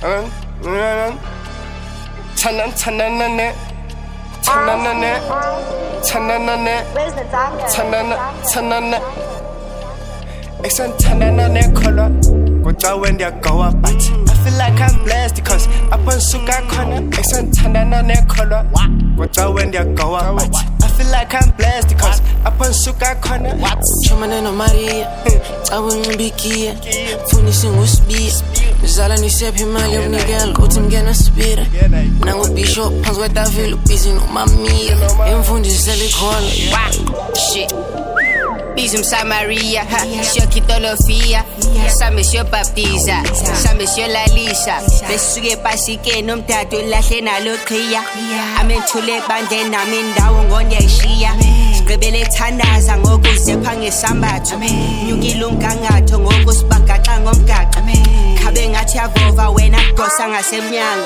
When they go up, but I feel like I'm blessed because up on Suka corner, color. When they go up, but I feel like I'm blessed because up on Suka corner. Chumaneno Maria, I wouldn't be key. Finishing with speed. Zala ni sepi mali of Nigel, go to Gana Speed. Now be short, pants with that feel busy no mammy. Infundi Sally call. Shit. Bisum Samaria, Shokitolofia, Samisho Baptiza, Samisho Lalisa, Besuge Pasike, Num Tatu Lashena Lukia. I'm in Tule Banden, I'm in Down on Yashia. Scribble Tandas and Ogus, the Pangi Sambat, Yugi Lunkanga, Tongogus Bakatangom Kat. Cabin at Yavova when I go sang as a young.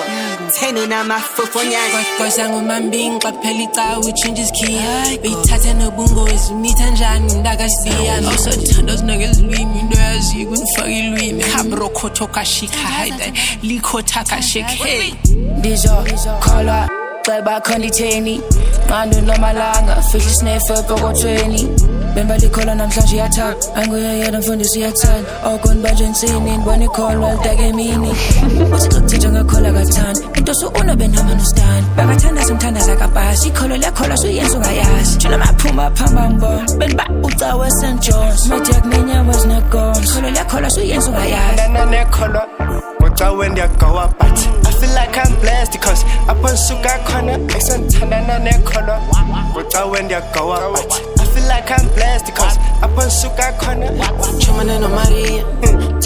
Tenunama Fufonia, Kosango Mambing, Papelita, which changes key. Be Tatano Bungo is meat and Jan, Dagasby, and also those niggas leave me there, you wouldn't fucking leave me. Cabro Kotoka Shika, Liko Taka Shake, hey. Dizo, color, Baba Conditani, Mandu no Malanga, fish sniffer, Pogo training. Bembali kola namhlanje yathaka angiyayela mfundisi yathanda okon bajentsini ngibone call waldagemini uthi ngithethe ngakhola kathanda into so unobenama nostan bakathanda simthandaza kapasi kholo lekhola so yenza ungayazi thina maphuma phamba ngibona beniba ucawe St John's methi akunenyama ezinegons kholo lekhola so yenza ungayazi nekhola when they go up, but I feel like I'm blessed because up on Suka corner, color. When they go up, but I feel like I'm blessed because up on Suka corner. Chumaneno Maria,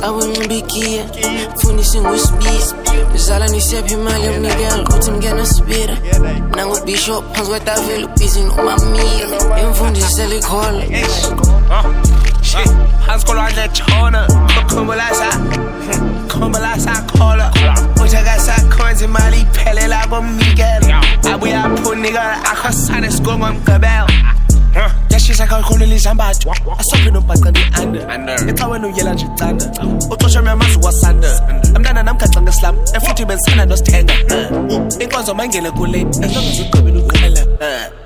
I wouldn't be key. Finishing with speed. Zala ni sepi mali of Nigel, go to Gana Speed. Now be short, pants with that feel busy no mammy. Infundi Sally call. Shit, hands go on the corner. Kumbalasa cola. Utagasa coins in Mali, Pele Lago Miguel. We are putting nigga, I can sign a score on Cabell. Yeah, she's like a colony Zambat. I saw you no back on the under. It's how I know yellow thunder. Otosha Mamas was under. I'm done and I'm cutting the slap. A 40 men son and no tender. It was a mangala gullet, as long as you come in.